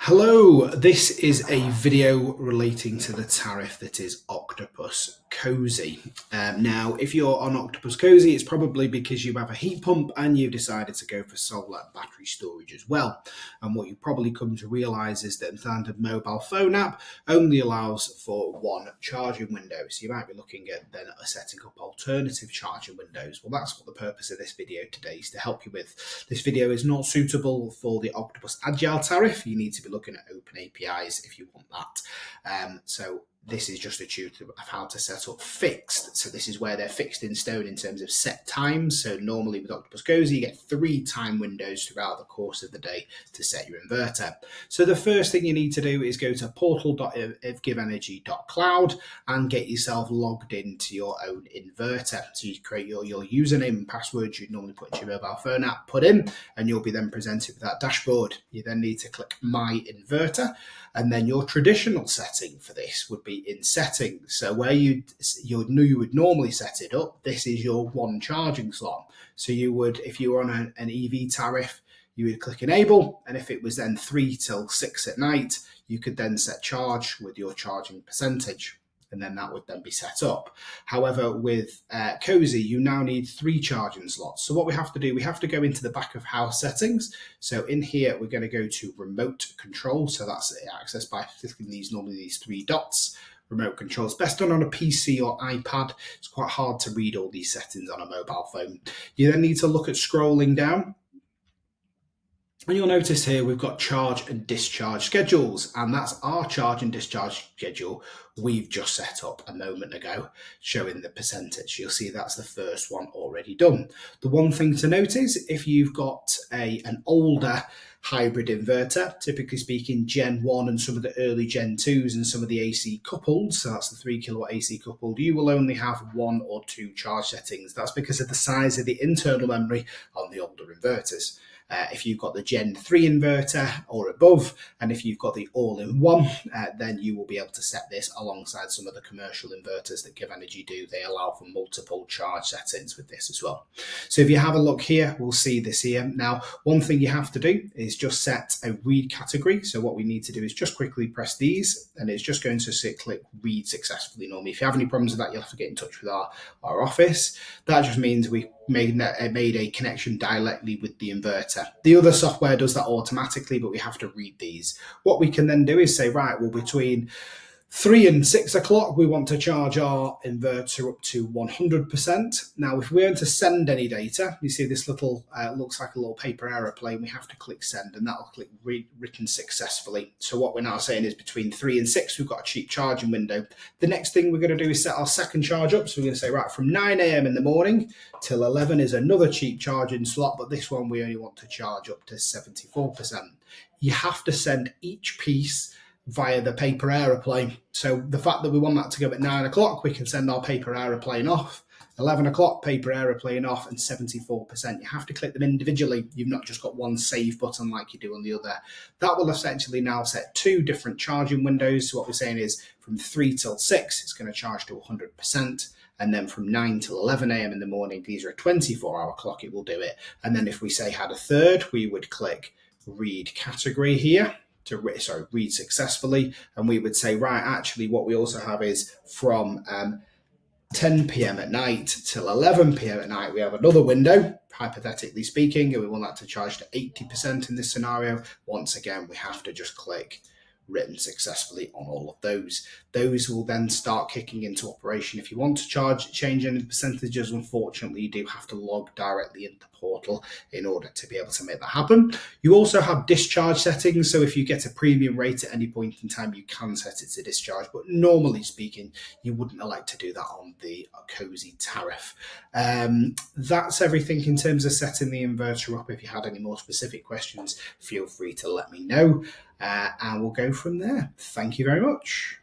Hello, this is a video relating to the tariff that is Octopus Cozy. Now, if you're on Octopus Cozy, it's probably because you have a heat pump and you've decided to go for solar battery storage as well. And what you probably come to realise is that the standard mobile phone app only allows for one charging window. So you might be looking at then setting up alternative charging windows. Well, that's what the purpose of this video today is to help you with. This video is not suitable for the Octopus Agile tariff. You need to be looking at open APIs if you want that. So this is just a tutorial of how to set up fixed. So this is where they're fixed in stone in terms of set times. So normally with Octopus Cozy, you get 3 time windows throughout the course of the day to set your inverter. So the first thing you need to do is go to portal.givenergy.cloud and get yourself logged into your own inverter. So you create your username and password you'd normally put into your mobile phone app, put in, and you'll be then presented with that dashboard. You then need to click My Inverter, and then your traditional setting for this would be in settings. So where you would normally set it up, this is your one charging slot. So you would, if you were on an EV tariff, you would click enable, and if it was then 3 till 6 at night, you could then set charge with your charging percentage, and then that would then be set up. However, with Cozy, you now need 3 charging slots. So what we have to do, we have to go into the back of house settings. So in here, we're going to go to remote control. So that's accessed by clicking normally these 3 dots. Remote control is best done on a PC or iPad. It's quite hard to read all these settings on a mobile phone. You then need to look at scrolling down. And you'll notice here we've got charge and discharge schedules, and that's our charge and discharge schedule we've just set up a moment ago, showing the percentage. You'll see that's the first one already done. The one thing to note is if you've got an older hybrid inverter, typically speaking Gen 1 and some of the early Gen 2s and some of the AC coupled, so that's the 3 kilowatt AC coupled, you will only have 1 or 2 charge settings. That's because of the size of the internal memory on the older inverters. If you've got the Gen 3 inverter or above, and if you've got the all-in-one, then you will be able to set this alongside some of the commercial inverters that GivEnergy do. They allow for multiple charge settings with this as well. So if you have a look here, we'll see this here. Now, one thing you have to do is just set a read category. So what we need to do is just quickly press these, and it's just going to click read successfully normally. If you have any problems with that, you'll have to get in touch with our office. That just means we made a connection directly with the inverter. The other software does that automatically, but we have to read these. What we can then do is say, right, well, between 3 and 6 o'clock, we want to charge our inverter up to 100%. Now, if we're going to send any data, you see this little, looks like a little paper aeroplane, we have to click send, and that'll click written successfully. So what we're now saying is between 3 and 6, we've got a cheap charging window. The next thing we're going to do is set our second charge up. So we're going to say, right, from 9 a.m. in the morning till 11 is another cheap charging slot, but this one we only want to charge up to 74%. You have to send each piece via the paper aeroplane. So the fact that we want that to go at 9 o'clock, we can send our paper aeroplane off. 11 o'clock, paper aeroplane off, and 74%. You have to click them individually. You've not just got one save button like you do on the other. That will essentially now set 2 different charging windows. So what we're saying is from 3 till 6, it's going to charge to 100%. And then from 9 till 11 a.m. in the morning, these are a 24-hour clock, it will do it. And then if we say had a third, we would click read category here to read successfully, and we would say, right, actually what we also have is from 10 p.m. at night till 11 p.m. at night, we have another window, hypothetically speaking, and we want that to charge to 80% in this scenario. Once again, we have to just click written successfully on all of those. Those will then start kicking into operation. If you want to change any percentages, unfortunately, you do have to log directly into the portal in order to be able to make that happen. You also have discharge settings. So if you get a premium rate at any point in time, you can set it to discharge. But normally speaking, you wouldn't elect to do that on the Cozy tariff. That's everything in terms of setting the inverter up. If you had any more specific questions, feel free to let me know. And we'll go from there. Thank you very much.